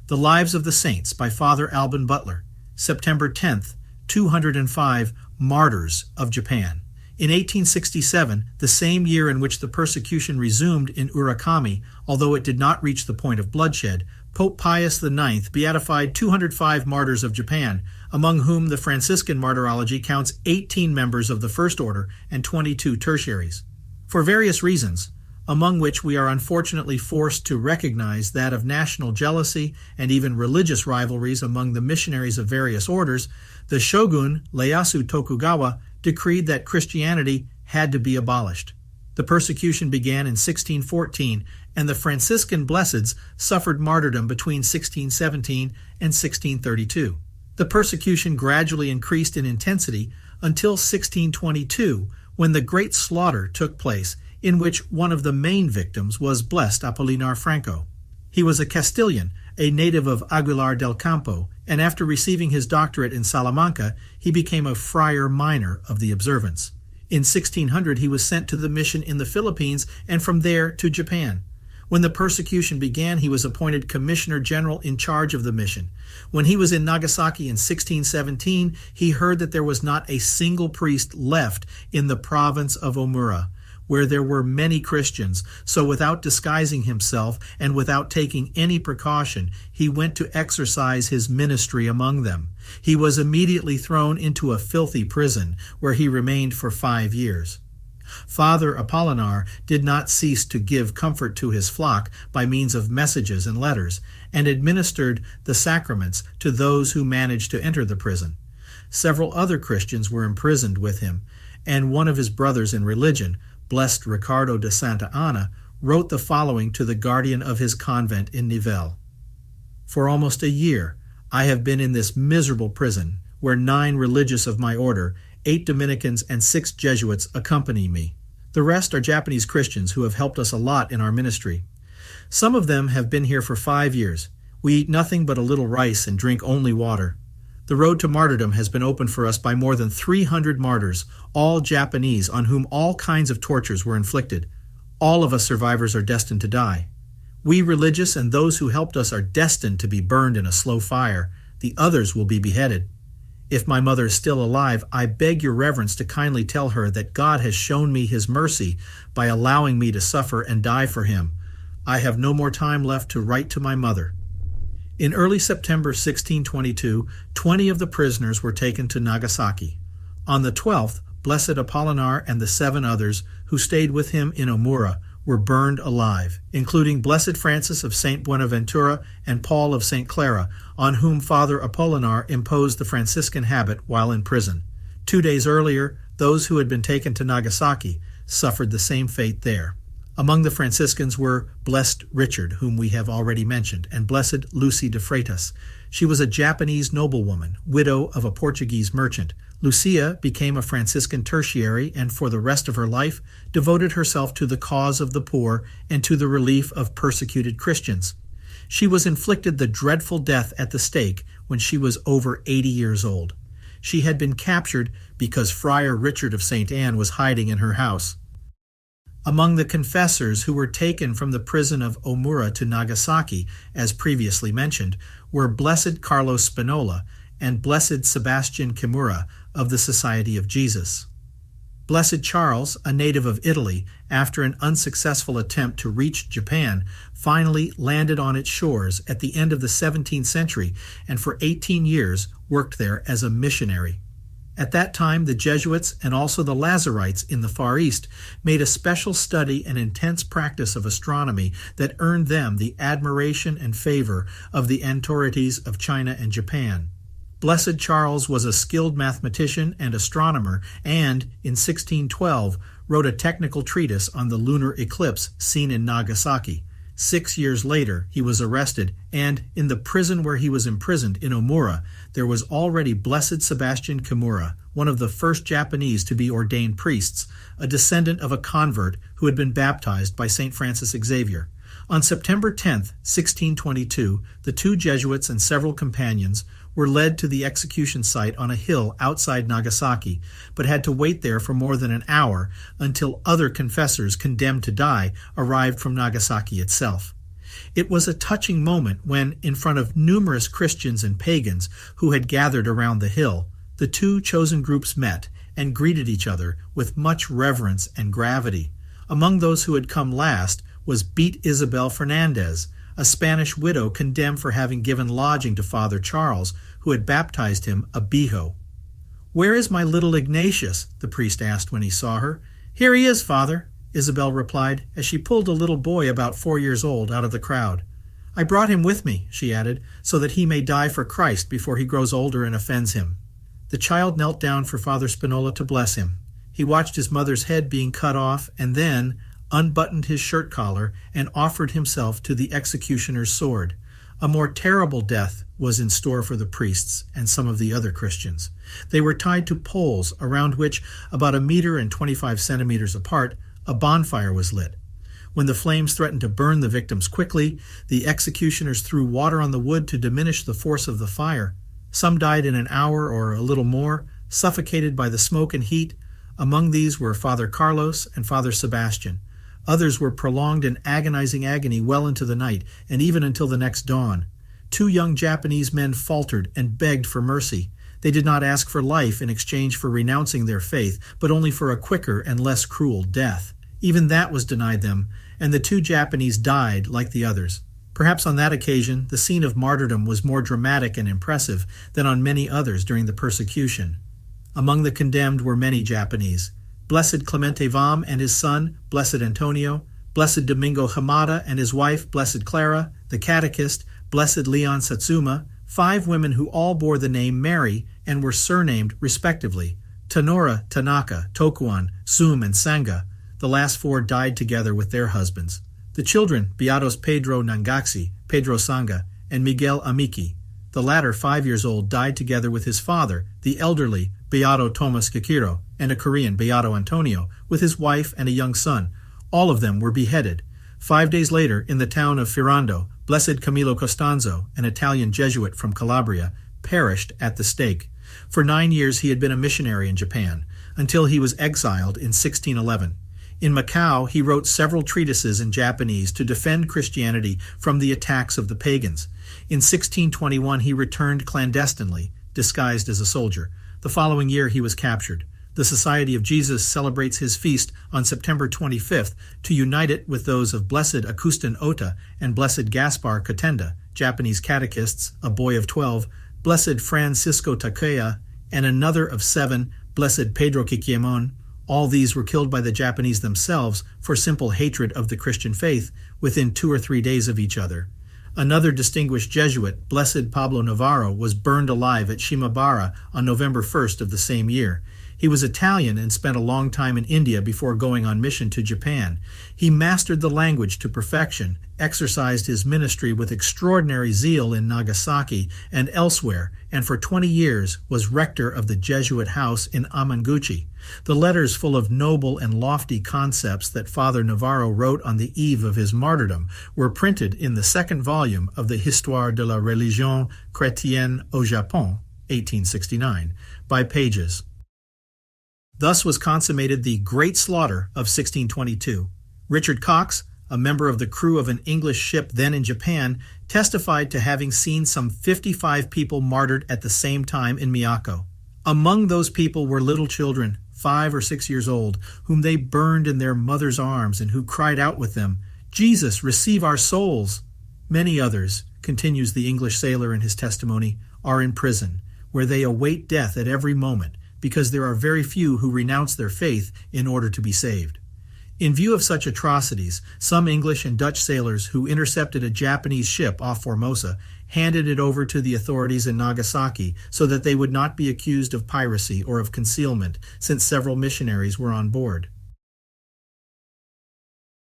The Lives of the Saints by Father Alvin Butler. September 10th, 205 Martyrs of Japan. In 1867, the same year in which the persecution resumed in Urakami, although it did not reach the point of bloodshed, Pope Pius IX beatified 205 martyrs of Japan, among whom the Franciscan martyrology counts 18 members of the First Order and 22 tertiaries. For various reasons, among which we are unfortunately forced to recognize that of national jealousy and even religious rivalries among the missionaries of various orders, the shogun Ieyasu Tokugawa decreed that Christianity had to be abolished. The persecution began in 1614, and the Franciscan blesseds suffered martyrdom between 1617 and 1632. The persecution gradually increased in intensity until 1622, when the Great Slaughter took place, in which one of the main victims was blessed Apolinar Franco. He was a Castilian, a native of Aguilar del Campo, and after receiving his doctorate in Salamanca, he became a friar minor of the observance. In 1600, he was sent to the mission in the Philippines and from there to Japan. When the persecution began, he was appointed Commissioner General in charge of the mission. When he was in Nagasaki in 1617, he heard that there was not a single priest left in the province of Omura, where there were many Christians, so without disguising himself and without taking any precaution, he went to exercise his ministry among them. He was immediately thrown into a filthy prison, where he remained for 5 years. Father Apolinar did not cease to give comfort to his flock by means of messages and letters, and administered the sacraments to those who managed to enter the prison. Several other Christians were imprisoned with him, and one of his brothers in religion, Blessed Ricardo de Santa Anna, wrote the following to the guardian of his convent in Nivelles. For almost a year I have been in this miserable prison, where 9 religious of my order, 8 Dominicans and 6 Jesuits accompany me. The rest are Japanese Christians who have helped us a lot in our ministry. Some of them have been here for 5 years. We eat nothing but a little rice and drink only water. The road to martyrdom has been opened for us by more than 300 martyrs, all Japanese, on whom all kinds of tortures were inflicted. All of us survivors are destined to die. We religious and those who helped us are destined to be burned in a slow fire. The others will be beheaded. If my mother is still alive, I beg your reverence to kindly tell her that God has shown me his mercy by allowing me to suffer and die for him. I have no more time left to write to my mother. In early September 1622, 20 of the prisoners were taken to Nagasaki. On the 12th, Blessed Apolinar and the 7 others who stayed with him in Omura were burned alive, including Blessed Francis of St. Buenaventura and Paul of St. Clara, on whom Father Apolinar imposed the Franciscan habit while in prison. 2 days earlier, those who had been taken to Nagasaki suffered the same fate there. Among the Franciscans were Blessed Richard, whom we have already mentioned, and Blessed Lucy de Freitas. She was a Japanese noblewoman, widow of a Portuguese merchant. Lucia became a Franciscan tertiary and for the rest of her life devoted herself to the cause of the poor and to the relief of persecuted Christians. She was inflicted the dreadful death at the stake when she was over 80 years old. She had been captured because Friar Richard of St. Anne was hiding in her house. Among the confessors who were taken from the prison of Omura to Nagasaki, as previously mentioned, were Blessed Carlos Spinola and Blessed Sebastian Kimura of the Society of Jesus. Blessed Charles, a native of Italy, after an unsuccessful attempt to reach Japan, finally landed on its shores at the end of the 17th century and for 18 years worked there as a missionary. At that time, the Jesuits and also the Lazarites in the Far East made a special study and intense practice of astronomy that earned them the admiration and favor of the authorities of China and Japan. Blessed Charles was a skilled mathematician and astronomer and, in 1612, wrote a technical treatise on the lunar eclipse seen in Nagasaki. 6 years later, he was arrested, and in the prison where he was imprisoned in Omura, there was already Blessed Sebastian Kimura, one of the first Japanese to be ordained priests, a descendant of a convert who had been baptized by St. Francis Xavier. On September 10, 1622, the 2 Jesuits and several companions were led to the execution site on a hill outside Nagasaki, but had to wait there for more than an hour until other confessors condemned to die arrived from Nagasaki itself. It was a touching moment when, in front of numerous Christians and pagans who had gathered around the hill, the two chosen groups met and greeted each other with much reverence and gravity. Among those who had come last was Beat Isabel Fernandez, a Spanish widow condemned for having given lodging to Father Charles, who had baptized him a Bijo. "Where is my little Ignatius?" the priest asked when he saw her. "Here he is, Father," Isabel replied, as she pulled a little boy about 4 years old out of the crowd. "I brought him with me," she added, "so that he may die for Christ before he grows older and offends him." The child knelt down for Father Spinola to bless him. He watched his mother's head being cut off and then unbuttoned his shirt collar and offered himself to the executioner's sword. A more terrible death was in store for the priests and some of the other Christians. They were tied to poles around which, about 1.25 meters apart, a bonfire was lit. When the flames threatened to burn the victims quickly, the executioners threw water on the wood to diminish the force of the fire. Some died in an hour or a little more, suffocated by the smoke and heat. Among these were Father Carlos and Father Sebastian. Others were prolonged in agonizing agony well into the night, and even until the next dawn. 2 young Japanese men faltered and begged for mercy. They did not ask for life in exchange for renouncing their faith, but only for a quicker and less cruel death. Even that was denied them, and the 2 Japanese died like the others. Perhaps on that occasion, the scene of martyrdom was more dramatic and impressive than on many others during the persecution. Among the condemned were many Japanese. Blessed Clemente Vam and his son, Blessed Antonio, Blessed Domingo Hamada and his wife, Blessed Clara, the catechist, Blessed Leon Satsuma, 5 women who all bore the name Mary and were surnamed, respectively, Tanora, Tanaka, Tokuan, Sum, and Sanga. The last 4 died together with their husbands. The children, Beatos Pedro Nagasaki, Pedro Sanga, and Miguel Amiki. The latter, 5 years old, died together with his father, the elderly Beato Thomas Kikiro, and a Korean, Beato Antonio, with his wife and a young son. All of them were beheaded. 5 days later, in the town of Ferrando, Blessed Camillo Costanzo, an Italian Jesuit from Calabria, perished at the stake. For 9 years he had been a missionary in Japan, until he was exiled in 1611. In Macau, he wrote several treatises in Japanese to defend Christianity from the attacks of the pagans. In 1621 he returned clandestinely, disguised as a soldier. The following year he was captured. The Society of Jesus celebrates his feast on September 25th to unite it with those of Blessed Augustin Ota and Blessed Gaspar Katenda, Japanese catechists, a boy of 12, Blessed Francisco Takeya, and another of 7, Blessed Pedro Kikiemon. All these were killed by the Japanese themselves for simple hatred of the Christian faith within 2 or 3 days of each other. Another distinguished Jesuit, Blessed Pablo Navarro, was burned alive at Shimabara on November 1st of the same year. He was Italian and spent a long time in India before going on mission to Japan. He mastered the language to perfection, exercised his ministry with extraordinary zeal in Nagasaki and elsewhere, and for 20 years was rector of the Jesuit house in Amanguchi. The letters full of noble and lofty concepts that Father Navarro wrote on the eve of his martyrdom were printed in the 2nd volume of the Histoire de la Religion Chrétienne au Japon, 1869, by Pages. Thus was consummated the Great Slaughter of 1622. Richard Cox, a member of the crew of an English ship then in Japan, testified to having seen some 55 people martyred at the same time in Miyako. Among those people were little children, 5 or 6 years old, whom they burned in their mother's arms and who cried out with them, "Jesus, receive our souls!" Many others, continues the English sailor in his testimony, are in prison, where they await death at every moment, because there are very few who renounce their faith in order to be saved. In view of such atrocities, some English and Dutch sailors who intercepted a Japanese ship off Formosa handed it over to the authorities in Nagasaki so that they would not be accused of piracy or of concealment, since several missionaries were on board.